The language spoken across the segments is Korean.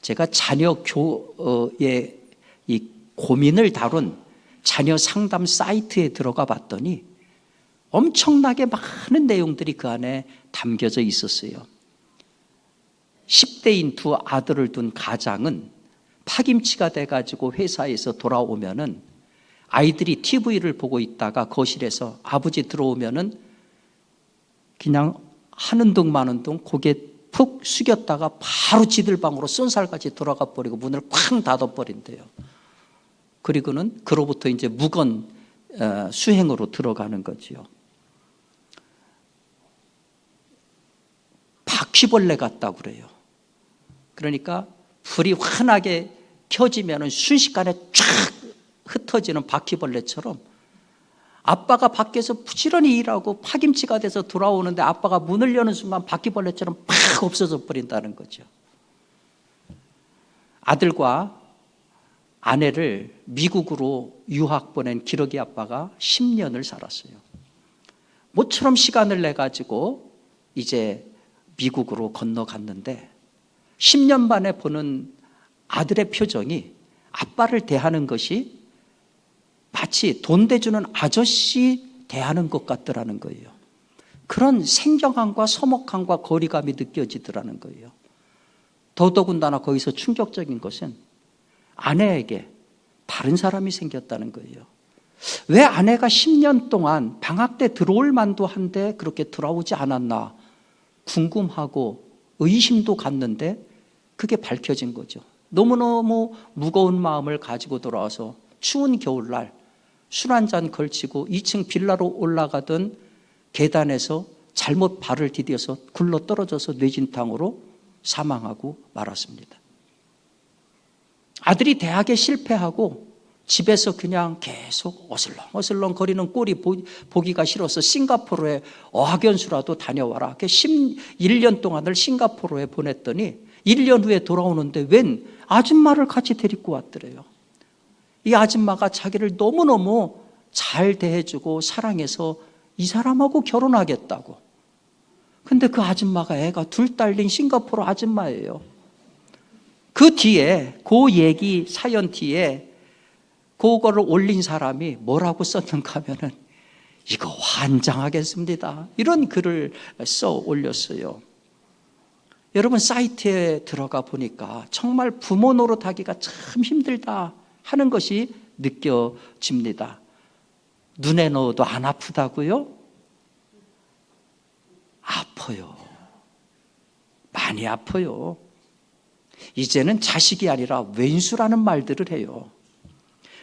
제가 자녀 교의 이 고민을 다룬 자녀 상담 사이트에 들어가 봤더니 엄청나게 많은 내용들이 그 안에 담겨져 있었어요. 10대인 두 아들을 둔 가장은 파김치가 돼가지고 회사에서 돌아오면은 아이들이 TV를 보고 있다가 거실에서 아버지 들어오면은 그냥 하는 둥 마는 둥 고개 푹 숙였다가 바로 지들 방으로 쏜살같이 돌아가 버리고 문을 쾅 닫아버린대요. 그리고는 그로부터 이제 무건 수행으로 들어가는 거지요. 바퀴벌레 같다고 그래요. 그러니까 불이 환하게 켜지면 순식간에 쫙 흩어지는 바퀴벌레처럼 아빠가 밖에서 부지런히 일하고 파김치가 돼서 돌아오는데 아빠가 문을 여는 순간 바퀴벌레처럼 팍 없어져 버린다는 거죠. 아들과 아내를 미국으로 유학 보낸 기러기 아빠가 10년을 살았어요. 모처럼 시간을 내가지고 이제 미국으로 건너갔는데 10년 만에 보는 아들의 표정이 아빠를 대하는 것이 마치 돈 대주는 아저씨 대하는 것 같더라는 거예요. 그런 생경함과 서먹함과 거리감이 느껴지더라는 거예요. 더더군다나 거기서 충격적인 것은 아내에게 다른 사람이 생겼다는 거예요. 왜 아내가 10년 동안 방학 때 들어올 만도 한데 그렇게 돌아오지 않았나 궁금하고 의심도 갔는데 그게 밝혀진 거죠. 너무너무 무거운 마음을 가지고 돌아와서 추운 겨울날 술 한잔 걸치고 2층 빌라로 올라가던 계단에서 잘못 발을 디뎌서 굴러 떨어져서 뇌진탕으로 사망하고 말았습니다. 아들이 대학에 실패하고 집에서 그냥 계속 어슬렁어슬렁 거리는 꼴이 보기가 싫어서 싱가포르에 어학연수라도 다녀와라. 11년 동안을 싱가포르에 보냈더니 1년 후에 돌아오는데 웬 아줌마를 같이 데리고 왔더래요. 이 아줌마가 자기를 너무너무 잘 대해주고 사랑해서 이 사람하고 결혼하겠다고. 근데 그 아줌마가 애가 둘 딸린 싱가포르 아줌마예요. 그 뒤에 그 얘기 사연 뒤에 그거를 올린 사람이 뭐라고 썼는가 하면은 이거 환장하겠습니다. 이런 글을 써 올렸어요. 여러분 사이트에 들어가 보니까 정말 부모 노릇하기가 참 힘들다 하는 것이 느껴집니다. 눈에 넣어도 안 아프다고요? 아파요. 많이 아파요. 이제는 자식이 아니라 왼수라는 말들을 해요.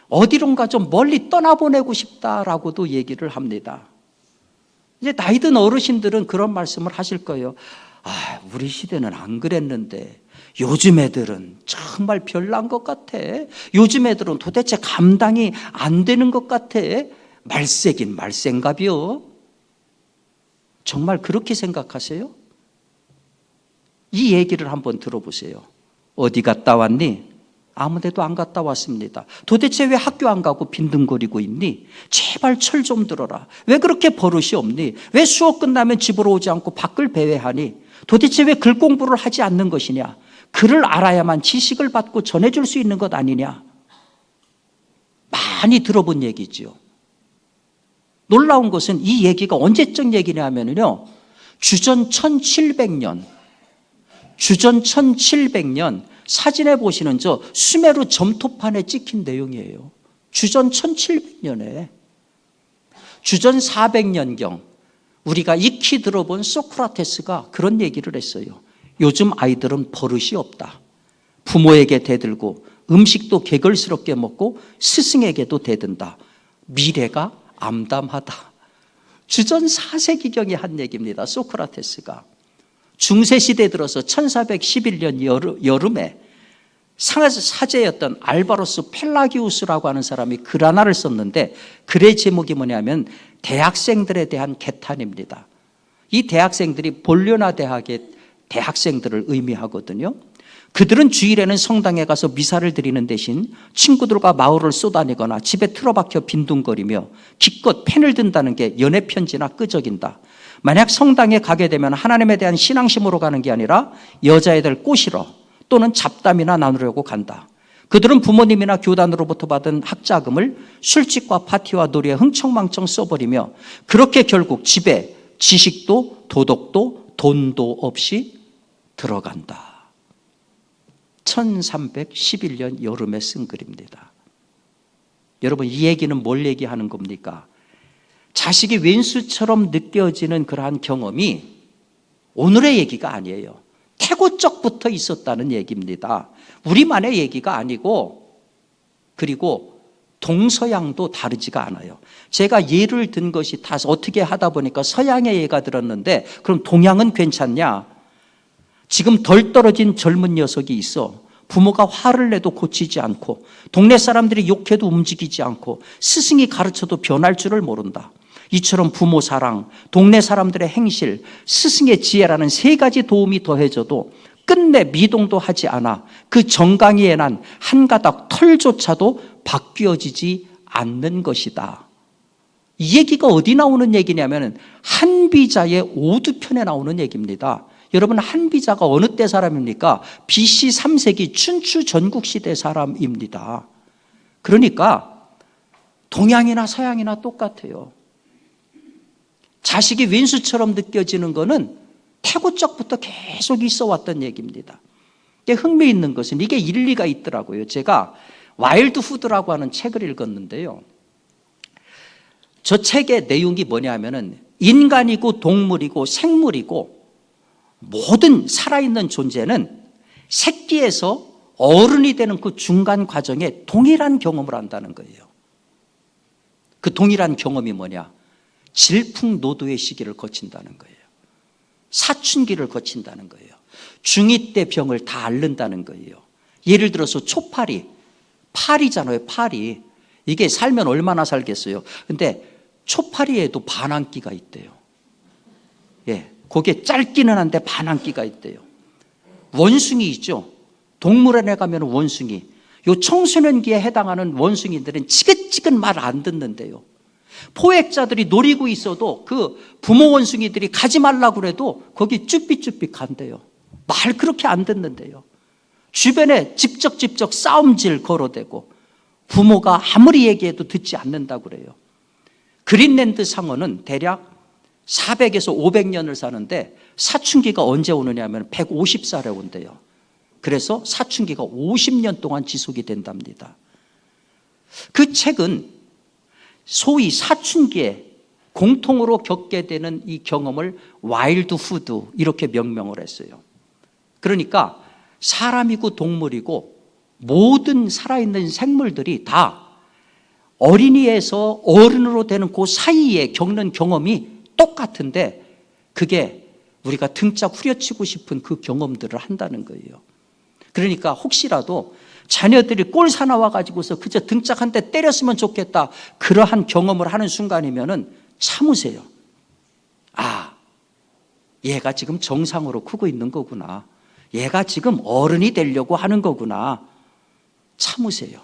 어디론가 좀 멀리 떠나보내고 싶다라고도 얘기를 합니다. 이제 나이 든 어르신들은 그런 말씀을 하실 거예요. 아, 우리 시대는 안 그랬는데 요즘 애들은 정말 별난 것 같아. 요즘 애들은 도대체 감당이 안 되는 것 같아. 말세긴 말세인가비요. 정말 그렇게 생각하세요? 이 얘기를 한번 들어보세요. 어디 갔다 왔니? 아무 데도 안 갔다 왔습니다. 도대체 왜 학교 안 가고 빈둥거리고 있니? 제발 철 좀 들어라. 왜 그렇게 버릇이 없니? 왜 수업 끝나면 집으로 오지 않고 밖을 배회하니? 도대체 왜 글 공부를 하지 않는 것이냐? 글을 알아야만 지식을 받고 전해줄 수 있는 것 아니냐? 많이 들어본 얘기지요. 놀라운 것은 이 얘기가 언제적 얘기냐 하면요. 주전 1700년 사진에 보시는 저 수메르 점토판에 찍힌 내용이에요. 주전 1700년에 주전 400년경 우리가 익히 들어본 소크라테스가 그런 얘기를 했어요. 요즘 아이들은 버릇이 없다. 부모에게 대들고 음식도 개걸스럽게 먹고 스승에게도 대든다. 미래가 암담하다. 주전 4세기경에 한 얘기입니다. 소크라테스가. 중세시대에 들어서 1411년 여름에 사제였던 알바로스 펠라기우스라고 하는 사람이 글 하나를 썼는데 글의 제목이 뭐냐면 대학생들에 대한 개탄입니다. 이 대학생들이 볼리오나 대학의 대학생들을 의미하거든요. 그들은 주일에는 성당에 가서 미사를 드리는 대신 친구들과 마을을 쏘다니거나 집에 틀어박혀 빈둥거리며 기껏 펜을 든다는 게 연애 편지나 끄적인다. 만약 성당에 가게 되면 하나님에 대한 신앙심으로 가는 게 아니라 여자애들 꼬시러 또는 잡담이나 나누려고 간다. 그들은 부모님이나 교단으로부터 받은 학자금을 술집과 파티와 놀이에 흥청망청 써버리며 그렇게 결국 집에 지식도 도덕도 돈도 없이 들어간다. 1311년 여름에 쓴 글입니다. 여러분, 이 얘기는 뭘 얘기하는 겁니까? 자식이 왼수처럼 느껴지는 그러한 경험이 오늘의 얘기가 아니에요. 태고적부터 있었다는 얘기입니다. 우리만의 얘기가 아니고, 그리고 동서양도 다르지가 않아요. 제가 예를 든 것이 다 어떻게 하다 보니까 서양의 예가 들었는데, 그럼 동양은 괜찮냐? 지금 덜 떨어진 젊은 녀석이 있어. 부모가 화를 내도 고치지 않고, 동네 사람들이 욕해도 움직이지 않고, 스승이 가르쳐도 변할 줄을 모른다. 이처럼 부모 사랑, 동네 사람들의 행실, 스승의 지혜라는 세 가지 도움이 더해져도 끝내 미동도 하지 않아 그 정강이에 난 한 가닥 털조차도 바뀌어지지 않는 것이다. 이 얘기가 어디 나오는 얘기냐면 한비자의 오두편에 나오는 얘기입니다. 여러분, 한비자가 어느 때 사람입니까? BC 3세기 춘추 전국시대 사람입니다. 그러니까 동양이나 서양이나 똑같아요. 자식이 왼수처럼 느껴지는 것은 태고적부터 계속 있어 왔던 얘기입니다. 흥미있는 것은 이게 일리가 있더라고요. 제가 와일드 후드라고 하는 책을 읽었는데요. 저 책의 내용이 뭐냐면은 인간이고 동물이고 생물이고 모든 살아있는 존재는 새끼에서 어른이 되는 그 중간 과정에 동일한 경험을 한다는 거예요. 그 동일한 경험이 뭐냐? 질풍노도의 시기를 거친다는 거예요. 사춘기를 거친다는 거예요. 중2 때 병을 다 앓는다는 거예요. 예를 들어서 초파리, 파리잖아요. 파리. 이게 살면 얼마나 살겠어요. 근데 초파리에도 반항기가 있대요. 예, 그게 짧기는 한데 반항기가 있대요. 원숭이 있죠. 동물원에 가면 원숭이. 요 청소년기에 해당하는 원숭이들은 지긋지긋 말 안 듣는데요. 포획자들이 노리고 있어도 그 부모 원숭이들이 가지 말라고 그래도 거기 쭈삐쭈삐 간대요. 말 그렇게 안 듣는데요. 주변에 직접 싸움질 걸어대고 부모가 아무리 얘기해도 듣지 않는다고 그래요. 그린랜드 상어는 대략 400에서 500년을 사는데 사춘기가 언제 오느냐 하면 150살에 온대요. 그래서 사춘기가 50년 동안 지속이 된답니다. 그 책은 소위 사춘기에 공통으로 겪게 되는 이 경험을 와일드 후드 이렇게 명명을 했어요. 그러니까 사람이고 동물이고 모든 살아있는 생물들이 다 어린이에서 어른으로 되는 그 사이에 겪는 경험이 똑같은데 그게 우리가 등짝 후려치고 싶은 그 경험들을 한다는 거예요. 그러니까 혹시라도 자녀들이 꼴 사나워 가지고서 그저 등짝 한 대 때렸으면 좋겠다 그러한 경험을 하는 순간이면은 참으세요. 아, 얘가 지금 정상으로 크고 있는 거구나. 얘가 지금 어른이 되려고 하는 거구나. 참으세요.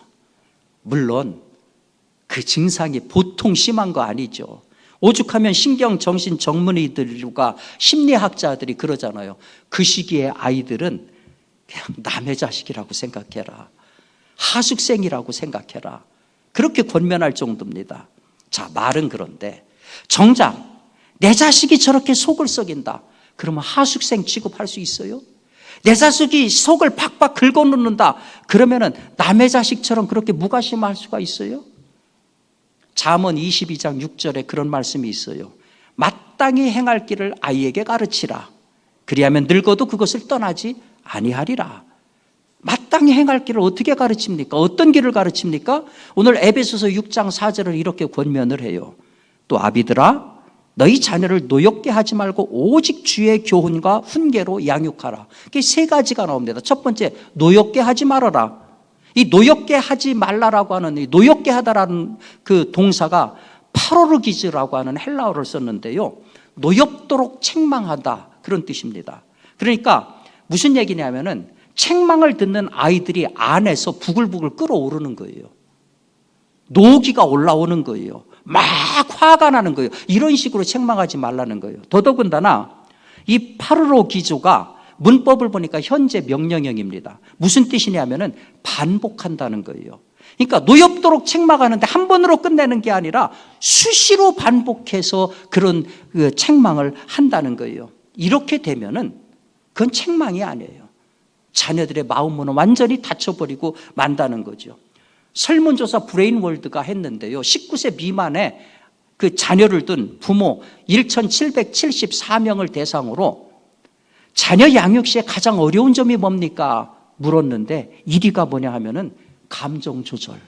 물론 그 증상이 보통 심한 거 아니죠. 오죽하면 신경정신 전문의들과 심리학자들이 그러잖아요. 그 시기에 아이들은 그냥 남의 자식이라고 생각해라. 하숙생이라고 생각해라. 그렇게 권면할 정도입니다. 자, 말은 그런데 정작 내 자식이 저렇게 속을 썩인다. 그러면 하숙생 취급할 수 있어요? 내 자식이 속을 팍팍 긁어놓는다. 그러면은 남의 자식처럼 그렇게 무관심할 수가 있어요? 잠언 22장 6절에 그런 말씀이 있어요. 마땅히 행할 길을 아이에게 가르치라. 그리하면 늙어도 그것을 떠나지 아니하리라. 마땅히 행할 길을 어떻게 가르칩니까? 어떤 길을 가르칩니까? 오늘 에베소서 6장 4절을 이렇게 권면을 해요. 또 아비들아 너희 자녀를 노엽게 하지 말고 오직 주의 교훈과 훈계로 양육하라. 이게 세 가지가 나옵니다. 첫 번째, 노엽게 하지 말아라. 이 노엽게 하지 말라라고 하는 이 노엽게 하다라는 그 동사가 파로르기즈라고 하는 헬라어를 썼는데요. 노엽도록 책망하다 그런 뜻입니다. 그러니까 무슨 얘기냐면은 책망을 듣는 아이들이 안에서 부글부글 끓어오르는 거예요. 노기가 올라오는 거예요. 막 화가 나는 거예요. 이런 식으로 책망하지 말라는 거예요. 더더군다나 이 파르로 기조가 문법을 보니까 현재 명령형입니다. 무슨 뜻이냐면은 반복한다는 거예요. 그러니까 노엽도록 책망하는데 한 번으로 끝내는 게 아니라 수시로 반복해서 그런 책망을 한다는 거예요. 이렇게 되면은 그건 책망이 아니에요. 자녀들의 마음은 완전히 닫혀버리고 만다는 거죠. 설문조사 브레인월드가 했는데요. 19세 미만의 그 자녀를 둔 부모 1,774명을 대상으로 자녀 양육 시에 가장 어려운 점이 뭡니까? 물었는데 1위가 뭐냐 하면은 감정 조절.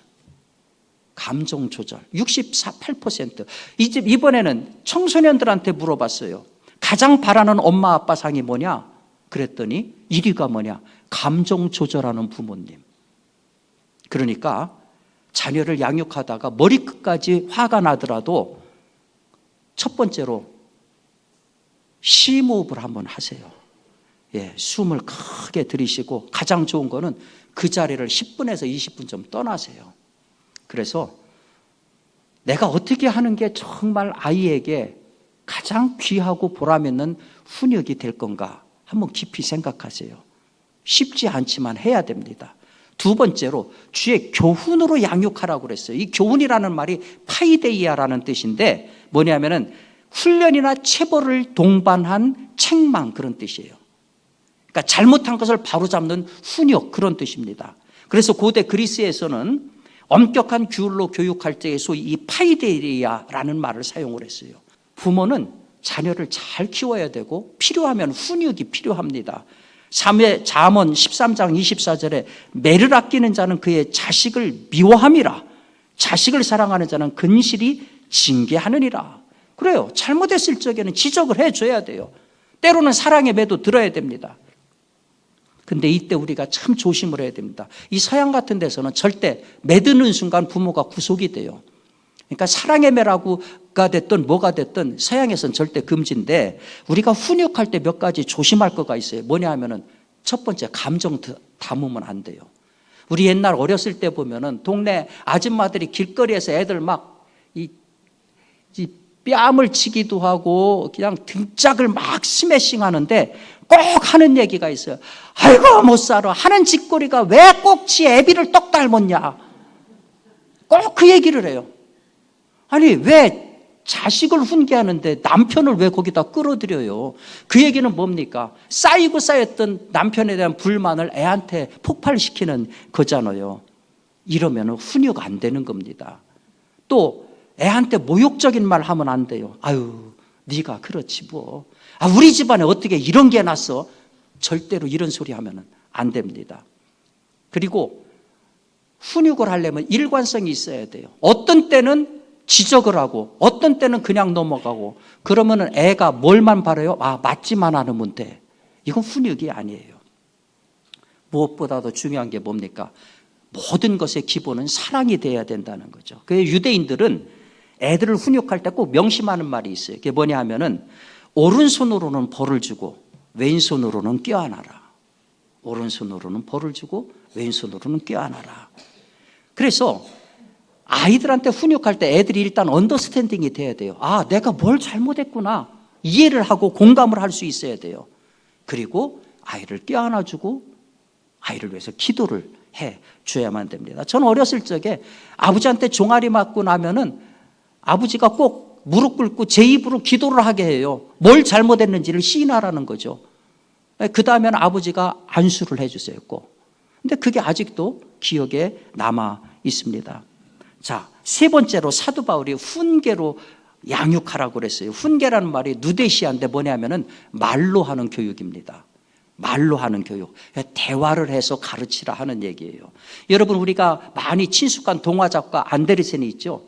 68%. 이번에는 청소년들한테 물어봤어요. 가장 바라는 엄마 아빠 상이 뭐냐? 그랬더니 1위가 뭐냐? 감정 조절하는 부모님. 그러니까 자녀를 양육하다가 머리끝까지 화가 나더라도 첫 번째로 심호흡을 한번 하세요. 예, 숨을 크게 들이쉬고 가장 좋은 거는 그 자리를 10분에서 20분 좀 떠나세요. 그래서 내가 어떻게 하는 게 정말 아이에게 가장 귀하고 보람있는 훈육이 될 건가 한번 깊이 생각하세요. 쉽지 않지만 해야 됩니다. 두 번째로 주의 교훈으로 양육하라고 그랬어요. 이 교훈이라는 말이 파이데이아라는 뜻인데 뭐냐면은 훈련이나 체벌을 동반한 책망 그런 뜻이에요. 그러니까 잘못한 것을 바로잡는 훈육 그런 뜻입니다. 그래서 고대 그리스에서는 엄격한 규율로 교육할 때에 소위 이 파이데이아라는 말을 사용을 했어요. 부모는 자녀를 잘 키워야 되고 필요하면 훈육이 필요합니다. 잠언 13장 24절에 매를 아끼는 자는 그의 자식을 미워함이라 자식을 사랑하는 자는 근실이 징계하느니라. 그래요. 잘못했을 적에는 지적을 해줘야 돼요. 때로는 사랑의 매도 들어야 됩니다. 근데 이때 우리가 참 조심을 해야 됩니다. 이 서양 같은 데서는 절대 매드는 순간 부모가 구속이 돼요. 그러니까 사랑의 매라고가 됐든 뭐가 됐든 서양에서는 절대 금지인데 우리가 훈육할 때 몇 가지 조심할 거가 있어요. 뭐냐 하면은 첫 번째 감정 담으면 안 돼요. 우리 옛날 어렸을 때 보면은 동네 아줌마들이 길거리에서 애들 막 이 뺨을 치기도 하고 그냥 등짝을 막 스매싱 하는데 꼭 하는 얘기가 있어요. 아이고 못 살아. 하는 짓거리가 왜 꼭 지 애비를 똑 닮았냐. 꼭 그 얘기를 해요. 아니 왜 자식을 훈계하는데 남편을 왜 거기다 끌어들여요. 그 얘기는 뭡니까? 쌓이고 쌓였던 남편에 대한 불만을 애한테 폭발시키는 거잖아요. 이러면 훈육 안 되는 겁니다. 또 애한테 모욕적인 말 하면 안 돼요. 아유 네가 그렇지 뭐. 아 우리 집안에 어떻게 이런 게 났어. 절대로 이런 소리 하면 안 됩니다. 그리고 훈육을 하려면 일관성이 있어야 돼요. 어떤 때는 지적을 하고 어떤 때는 그냥 넘어가고 그러면 애가 뭘만 바라요? 아 맞지만 않으면 돼. 이건 훈육이 아니에요. 무엇보다도 중요한 게 뭡니까? 모든 것의 기본은 사랑이 돼야 된다는 거죠. 그래서 유대인들은 애들을 훈육할 때 꼭 명심하는 말이 있어요. 그게 뭐냐 하면은 오른손으로는 벌을 주고 왼손으로는 껴안아라. 오른손으로는 벌을 주고 왼손으로는 껴안아라. 그래서 아이들한테 훈육할 때 애들이 일단 언더스탠딩이 돼야 돼요. 아, 내가 뭘 잘못했구나. 이해를 하고 공감을 할 수 있어야 돼요. 그리고 아이를 껴안아주고 아이를 위해서 기도를 해 줘야만 됩니다. 저는 어렸을 적에 아버지한테 종아리 맞고 나면은 아버지가 꼭 무릎 꿇고 제 입으로 기도를 하게 해요. 뭘 잘못했는지를 시인하라는 거죠. 그 다음에는 아버지가 안수를 해주세요. 꼭. 근데 그게 아직도 기억에 남아 있습니다. 자, 세 번째로 사도 바울이 훈계로 양육하라고 그랬어요. 훈계라는 말이 누데시아인데 뭐냐면은 말로 하는 교육입니다. 말로 하는 교육. 대화를 해서 가르치라 하는 얘기예요. 여러분 우리가 많이 친숙한 동화 작가 안데르센이 있죠.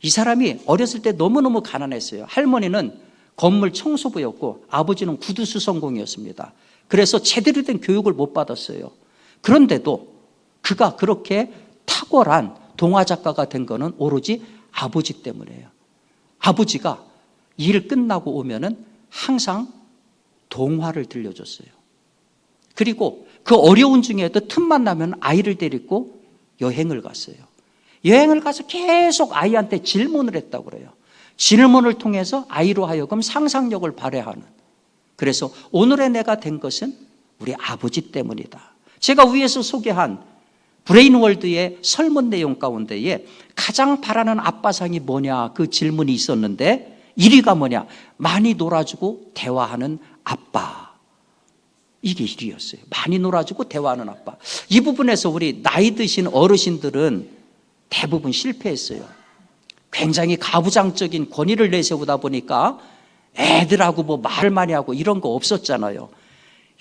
이 사람이 어렸을 때 너무너무 가난했어요. 할머니는 건물 청소부였고 아버지는 구두 수선공이었습니다. 그래서 제대로 된 교육을 못 받았어요. 그런데도 그가 그렇게 탁월한 동화 작가가 된 거는 오로지 아버지 때문이에요. 아버지가 일 끝나고 오면은 항상 동화를 들려줬어요. 그리고 그 어려운 중에도 틈만 나면 아이를 데리고 여행을 갔어요. 여행을 가서 계속 아이한테 질문을 했다고 그래요. 질문을 통해서 아이로 하여금 상상력을 발휘하는. 그래서 오늘의 내가 된 것은 우리 아버지 때문이다. 제가 위에서 소개한 브레인월드의 설문 내용 가운데에 가장 바라는 아빠상이 뭐냐 그 질문이 있었는데 1위가 뭐냐? 많이 놀아주고 대화하는 아빠. 이게 1위였어요. 많이 놀아주고 대화하는 아빠. 이 부분에서 우리 나이 드신 어르신들은 대부분 실패했어요. 굉장히 가부장적인 권위를 내세우다 보니까 애들하고 뭐 말 많이 하고 이런 거 없었잖아요.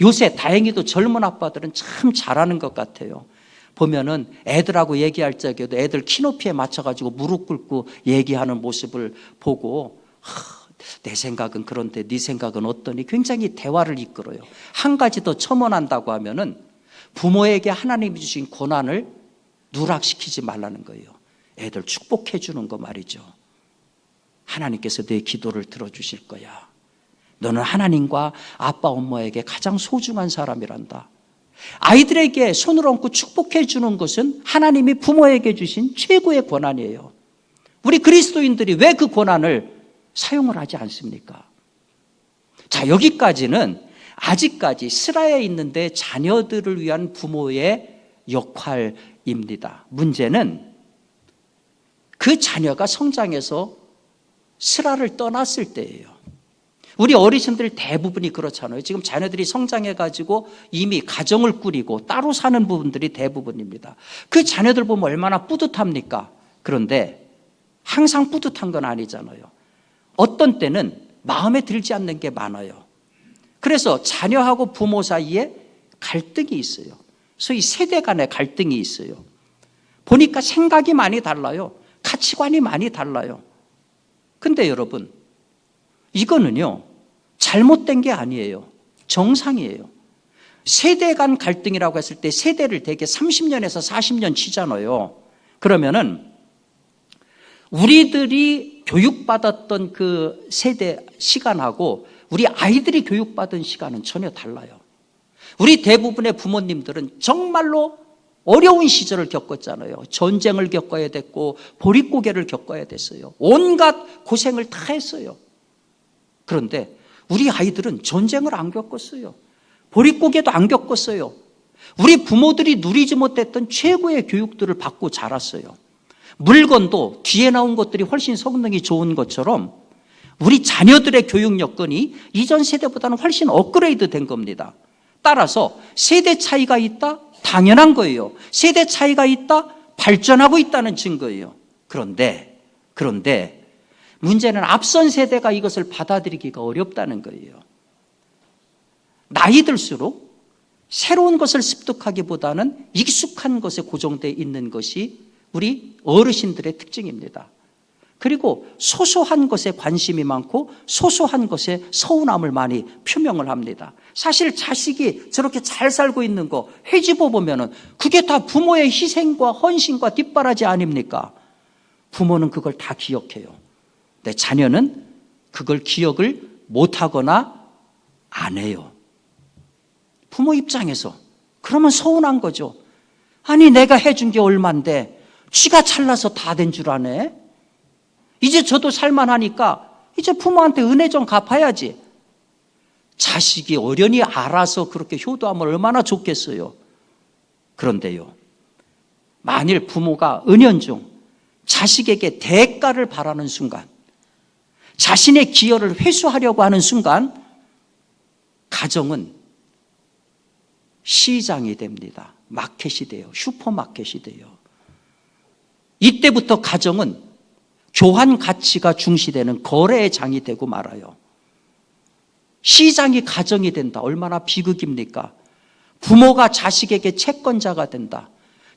요새 다행히도 젊은 아빠들은 참 잘하는 것 같아요. 보면은 애들하고 얘기할 적에도 애들 키높이에 맞춰가지고 무릎 꿇고 얘기하는 모습을 보고 내 생각은 그런데 네 생각은 어떠니? 굉장히 대화를 이끌어요. 한 가지 더 첨언한다고 하면은 부모에게 하나님이 주신 고난을 누락시키지 말라는 거예요. 애들 축복해 주는 거 말이죠. 하나님께서 내 기도를 들어주실 거야. 너는 하나님과 아빠 엄마에게 가장 소중한 사람이란다. 아이들에게 손을 얹고 축복해 주는 것은 하나님이 부모에게 주신 최고의 권한이에요. 우리 그리스도인들이 왜 그 권한을 사용을 하지 않습니까? 자, 여기까지는 아직까지 스라에 있는데 자녀들을 위한 부모의 역할입니다. 문제는 그 자녀가 성장해서 스라를 떠났을 때예요. 우리 어르신들 대부분이 그렇잖아요. 지금 자녀들이 성장해가지고 이미 가정을 꾸리고 따로 사는 부분들이 대부분입니다. 그 자녀들 보면 얼마나 뿌듯합니까? 그런데 항상 뿌듯한 건 아니잖아요. 어떤 때는 마음에 들지 않는 게 많아요. 그래서 자녀하고 부모 사이에 갈등이 있어요. 소위 세대 간의 갈등이 있어요. 보니까 생각이 많이 달라요. 가치관이 많이 달라요. 근데 여러분, 이거는요, 잘못된 게 아니에요. 정상이에요. 세대 간 갈등이라고 했을 때 세대를 대개 30년에서 40년 치잖아요. 그러면은 우리들이 교육받았던 그 세대 시간하고 우리 아이들이 교육받은 시간은 전혀 달라요. 우리 대부분의 부모님들은 정말로 어려운 시절을 겪었잖아요. 전쟁을 겪어야 됐고 보릿고개를 겪어야 됐어요. 온갖 고생을 다 했어요. 그런데 우리 아이들은 전쟁을 안 겪었어요. 보릿고개도 안 겪었어요. 우리 부모들이 누리지 못했던 최고의 교육들을 받고 자랐어요. 물건도 뒤에 나온 것들이 훨씬 성능이 좋은 것처럼 우리 자녀들의 교육 여건이 이전 세대보다는 훨씬 업그레이드 된 겁니다. 따라서 세대 차이가 있다? 당연한 거예요. 세대 차이가 있다? 발전하고 있다는 증거예요. 그런데 문제는 앞선 세대가 이것을 받아들이기가 어렵다는 거예요. 나이 들수록 새로운 것을 습득하기보다는 익숙한 것에 고정되어 있는 것이 우리 어르신들의 특징입니다. 그리고 소소한 것에 관심이 많고 소소한 것에 서운함을 많이 표명을 합니다. 사실 자식이 저렇게 잘 살고 있는 거 헤집어 보면은 그게 다 부모의 희생과 헌신과 뒷바라지 아닙니까? 부모는 그걸 다 기억해요. 근데 자녀는 그걸 기억을 못하거나 안 해요. 부모 입장에서 그러면 서운한 거죠. 아니 내가 해준 게 얼만데 쥐가 잘나서 다 된 줄 아네. 이제 저도 살만하니까 이제 부모한테 은혜 좀 갚아야지. 자식이 어련히 알아서 그렇게 효도하면 얼마나 좋겠어요. 그런데요, 만일 부모가 은연중 자식에게 대가를 바라는 순간, 자신의 기여를 회수하려고 하는 순간 가정은 시장이 됩니다. 마켓이 돼요. 슈퍼마켓이 돼요. 이때부터 가정은 교환 가치가 중시되는 거래의 장이 되고 말아요. 시장이 가정이 된다. 얼마나 비극입니까? 부모가 자식에게 채권자가 된다.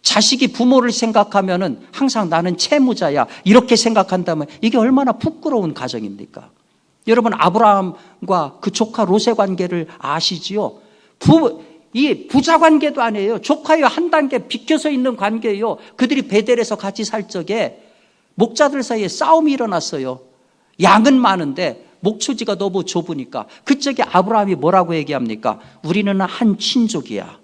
자식이 부모를 생각하면은 항상 나는 채무자야. 이렇게 생각한다면 이게 얼마나 부끄러운 가정입니까? 여러분 아브라함과 그 조카 롯의 관계를 아시지요? 이 부자 관계도 아니에요. 조카요 한 단계 비켜서 있는 관계예요. 그들이 베델에서 같이 살 적에 목자들 사이에 싸움이 일어났어요. 양은 많은데 목초지가 너무 좁으니까 그쪽에 아브라함이 뭐라고 얘기합니까? 우리는 한 친족이야.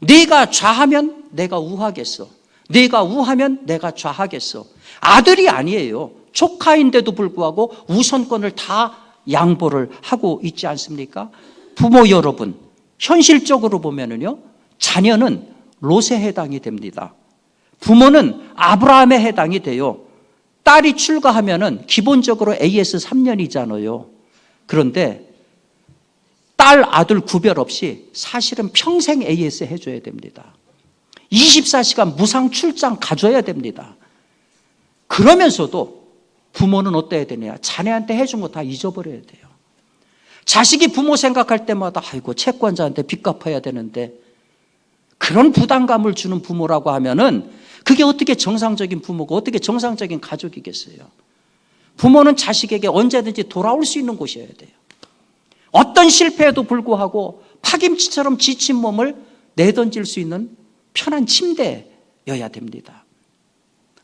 네가 좌하면 내가 우하겠어. 네가 우하면 내가 좌하겠어. 아들이 아니에요. 조카인데도 불구하고 우선권을 다 양보를 하고 있지 않습니까? 부모 여러분, 현실적으로 보면은요, 자녀는 롯에 해당이 됩니다. 부모는 아브라함에 해당이 돼요. 딸이 출가하면은 기본적으로 AS 3년이잖아요. 그런데 딸, 아들 구별 없이 사실은 평생 AS 해줘야 됩니다. 24시간 무상 출장 가줘야 됩니다. 그러면서도 부모는 어때야 되냐? 자녀한테 해준 거 다 잊어버려야 돼요. 자식이 부모 생각할 때마다 아이고 채권자한테 빚 갚아야 되는데, 그런 부담감을 주는 부모라고 하면은 그게 어떻게 정상적인 부모고 어떻게 정상적인 가족이겠어요? 부모는 자식에게 언제든지 돌아올 수 있는 곳이어야 돼요. 어떤 실패에도 불구하고 파김치처럼 지친 몸을 내던질 수 있는 편한 침대여야 됩니다.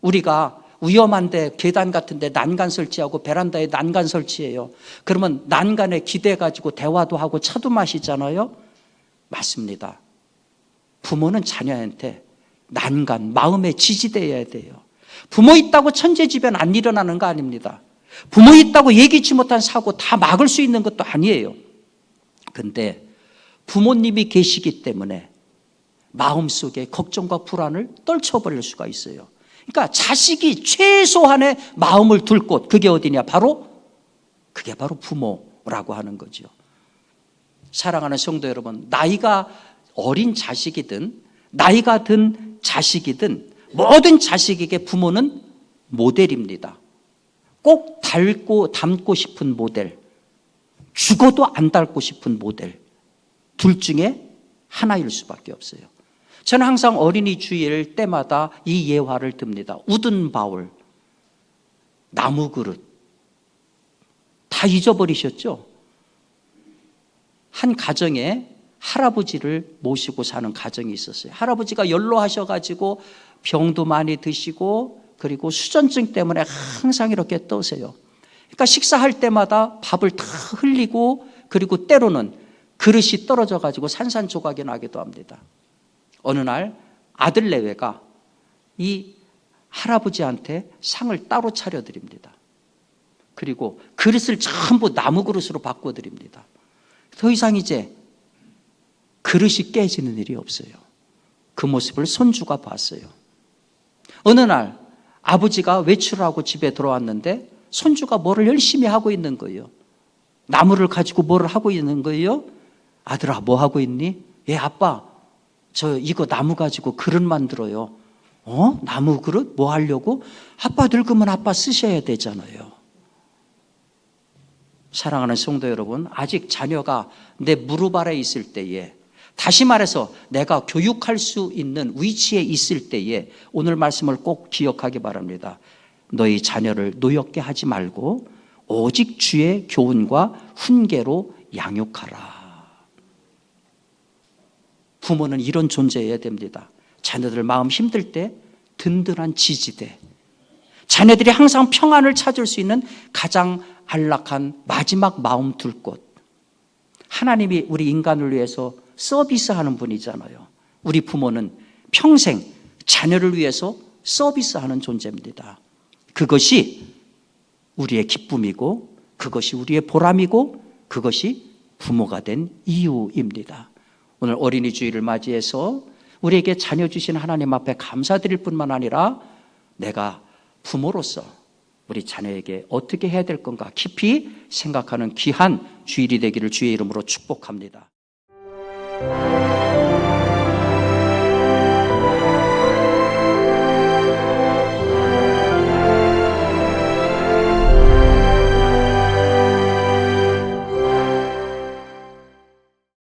우리가 위험한데 계단 같은데 난간 설치하고 베란다에 난간 설치해요. 그러면 난간에 기대가지고 대화도 하고 차도 마시잖아요. 맞습니다. 부모는 자녀한테 난간, 마음의 지지대여야 돼요. 부모 있다고 천재지변 안 일어나는 거 아닙니다. 부모 있다고 예기치 못한 사고 다 막을 수 있는 것도 아니에요. 그런데 부모님이 계시기 때문에 마음속에 걱정과 불안을 떨쳐버릴 수가 있어요. 그러니까 자식이 최소한의 마음을 둘 곳, 그게 어디냐? 그게 바로 부모라고 하는 거죠. 사랑하는 성도 여러분, 나이가 어린 자식이든 나이가 든 자식이든 모든 자식에게 부모는 모델입니다. 꼭 닮고 싶은 모델, 죽어도 안 닮고 싶은 모델, 둘 중에 하나일 수밖에 없어요. 저는 항상 어린이 주일 때마다 이 예화를 듭니다. 우든 바울, 나무 그릇. 다 잊어버리셨죠? 한 가정에 할아버지를 모시고 사는 가정이 있었어요. 할아버지가 연로하셔가지고 병도 많이 드시고 그리고 수전증 때문에 항상 이렇게 떠세요. 그러니까 식사할 때마다 밥을 다 흘리고 그리고 때로는 그릇이 떨어져가지고 산산조각이 나기도 합니다. 어느 날 아들 내외가 이 할아버지한테 상을 따로 차려드립니다. 그리고 그릇을 전부 나무 그릇으로 바꿔드립니다. 더 이상 이제 그릇이 깨지는 일이 없어요. 그 모습을 손주가 봤어요. 어느 날 아버지가 외출하고 집에 들어왔는데 손주가 뭐를 열심히 하고 있는 거예요. 나무를 가지고 뭐를 하고 있는 거예요. 아들아, 뭐 하고 있니? 예, 아빠, 저 이거 나무 가지고 그릇 만들어요. 나무 그릇? 뭐 하려고? 아빠 늙으면 아빠 쓰셔야 되잖아요. 사랑하는 성도 여러분, 아직 자녀가 내 무릎 아래 있을 때에, 다시 말해서 내가 교육할 수 있는 위치에 있을 때에 오늘 말씀을 꼭 기억하기 바랍니다. 너희 자녀를 노엽게 하지 말고 오직 주의 교훈과 훈계로 양육하라. 부모는 이런 존재여야 됩니다. 자녀들 마음 힘들 때 든든한 지지대, 자녀들이 항상 평안을 찾을 수 있는 가장 안락한 마지막 마음 둘 곳. 하나님이 우리 인간을 위해서 서비스하는 분이잖아요. 우리 부모는 평생 자녀를 위해서 서비스하는 존재입니다. 그것이 우리의 기쁨이고 그것이 우리의 보람이고 그것이 부모가 된 이유입니다. 오늘 어린이 주일을 맞이해서 우리에게 자녀 주신 하나님 앞에 감사드릴 뿐만 아니라 내가 부모로서 우리 자녀에게 어떻게 해야 될 건가 깊이 생각하는 귀한 주일이 되기를 주의 이름으로 축복합니다.